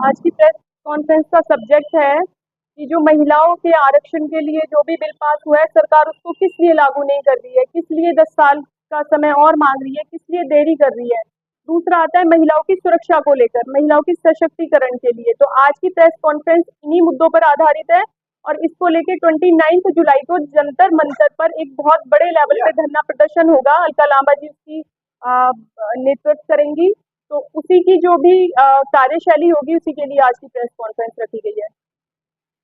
आज की press conference का सब्जेक्ट है कि जो महिलाओं के आरक्षण के लिए जो भी बिल पास हुआ है, सरकार उसको किस लिए लागू नहीं कर रही है, किस लिए 10 साल का समय और मांग रही है, किस लिए देरी कर रही है। दूसरा आता है महिलाओं की सुरक्षा को लेकर, महिलाओं की सशक्तिकरण के लिए। तो आज की प्रेस कॉन्फ्रेंस इन्हीं मुद्दों पर आधारित है और इसको लेके 29 जुलाई को जंतर मंतर पर एक बहुत बड़े लेवल पे धरना प्रदर्शन होगा। अलका लांबा जी उसकी नेतृत्व करेंगी। तो उसी की जो भी कार्यशैली होगी, उसी के लिए आज की प्रेस कॉन्फ्रेंस रखी गई है।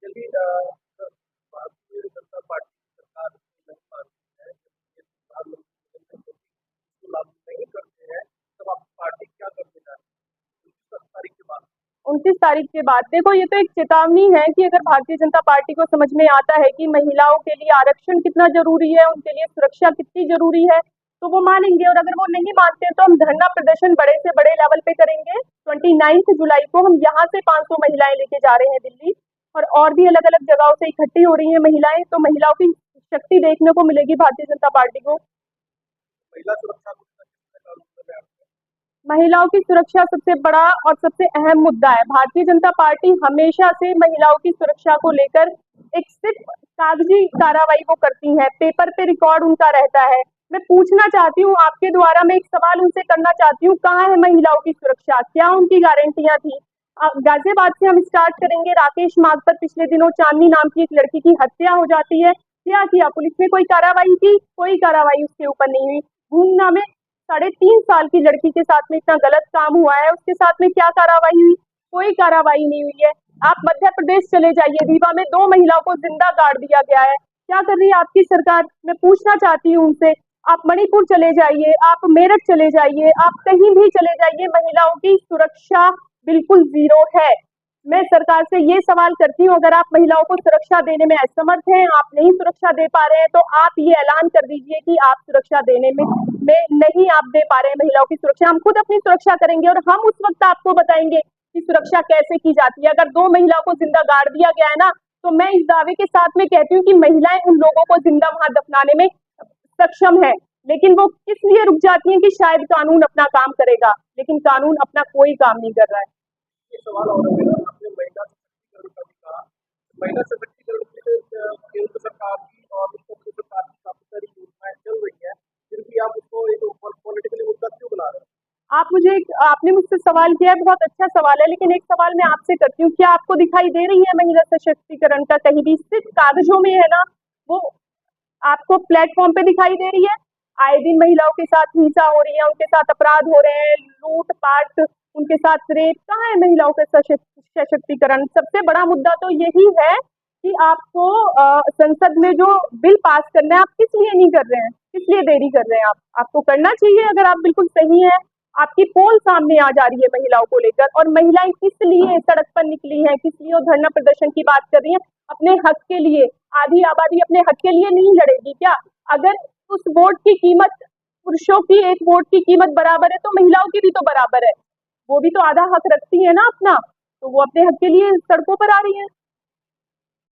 यदि भारतीय जनता पार्टी सरकार लागू नहीं करते हैं तब आप पार्टी क्या करने जा रही है 29 तारीख के बाद? 29 तारीख के बाद देखो, ये तो एक चेतावनी है कि अगर भारतीय जनता पार्टी को समझ में आता है कि महिलाओं के लिए आरक्षण कितना जरूरी है, उनके लिए सुरक्षा कितनी जरूरी है, तो वो मानेंगे। और अगर वो नहीं मानते हैं तो हम धरना प्रदर्शन बड़े से बड़े लेवल पे करेंगे। 29 जुलाई को हम यहाँ से 500 महिलाएं लेके जा रहे हैं दिल्ली, और भी अलग अलग जगहों से इकट्ठी हो रही हैं महिलाएं। तो महिलाओं की शक्ति देखने को मिलेगी भारतीय जनता पार्टी को। महिला सुरक्षा महिलाओं की सुरक्षा सबसे बड़ा और सबसे अहम मुद्दा है। भारतीय जनता पार्टी हमेशा से महिलाओं की सुरक्षा को लेकर एक सिर्फ कागजी कार्रवाई वो करती है, पेपर पे रिकॉर्ड उनका रहता है। मैं पूछना चाहती हूँ आपके द्वारा, मैं एक सवाल उनसे करना चाहती हूँ, कहाँ है महिलाओं की सुरक्षा, क्या उनकी गारंटियां थी। गाजियाबाद से हम स्टार्ट करेंगे। राकेश मार्ग पर पिछले दिनों चांदनी नाम की एक लड़की की हत्या हो जाती है। क्या किया पुलिस ने? कोई कार्रवाई की? कोई कार्रवाई उसके ऊपर नहीं हुई। भूमना में 3.5 साल की लड़की के साथ में इतना गलत काम हुआ है, उसके साथ में क्या कार्रवाई हुई? कोई कार्रवाई नहीं हुई है। आप मध्य प्रदेश चले जाइए, रीवा में 2 महिलाओं को जिंदा गाड़ दिया गया है। क्या कर रही है आपकी सरकार? मैं पूछना चाहती हूँ उनसे। आप मणिपुर चले जाइए, आप मेरठ चले जाइए, आप कहीं भी चले जाइए, महिलाओं की सुरक्षा बिल्कुल जीरो है। मैं सरकार से ये सवाल करती हूँ, अगर आप महिलाओं को सुरक्षा देने में असमर्थ हैं, आप नहीं सुरक्षा दे पा रहे हैं, तो आप ये ऐलान कर दीजिए कि आप सुरक्षा देने में नहीं आप दे पा रहे हैं महिलाओं की सुरक्षा। हम खुद अपनी सुरक्षा करेंगे और हम उस वक्त आपको बताएंगे कि सुरक्षा कैसे की जाती है। अगर 2 महिलाओं को जिंदा गाड़ दिया गया है ना, तो मैं इस दावे के साथ में कहती हूँ कि महिलाएं उन लोगों को जिंदा वहां दफनाने में सक्षम है। लेकिन वो किस लिए रुक जाती हैं कि शायद कानून अपना काम करेगा, लेकिन कानून अपना कोई काम नहीं कर रहा है। ये सवाल और है मेरा, आपने महिला सशक्तिकरण का भी कहा। महिला सशक्तिकरण के लिए केंद्र सरकार की और उत्तर सरकार की काफी सारी योजनाएं चल रही है, फिर भी आप उसको एक पॉलिटिकली मुद्दा क्यों बना रहे हैं? आपने मुझसे सवाल किया है, बहुत अच्छा सवाल है, लेकिन एक सवाल मैं आपसे करती हूँ, क्या आपको दिखाई दे रही है महिला सशक्तिकरण का कहीं भी? सिर्फ कागजों में है ना, वो आपको प्लेटफॉर्म पे दिखाई दे रही है? आए दिन महिलाओं के साथ हिंसा हो रही है, उनके साथ अपराध हो रहे हैं, लूट पाट, उनके साथ रेप। कहाँ है महिलाओं का सशक्तिकरण? सबसे बड़ा मुद्दा तो यही है कि आपको संसद में जो बिल पास करना है, आप किस लिए नहीं कर रहे हैं, किस लिए देरी कर रहे हैं? आपको करना चाहिए अगर आप बिल्कुल सही है। आपकी पोल सामने आ जा रही है महिलाओं को लेकर, और महिलाएं किस लिए सड़क पर निकली हैं, किस लिए वो धरना प्रदर्शन की बात कर रही हैं? अपने हक के लिए। आधी आबादी अपने हक के लिए नहीं लड़ेगी क्या? अगर उस वोट की कीमत, पुरुषों की एक वोट की कीमत बराबर है, तो महिलाओं की भी तो बराबर है। वो भी तो आधा हक रखती है ना अपना, तो वो अपने हक के लिए सड़कों पर आ रही है।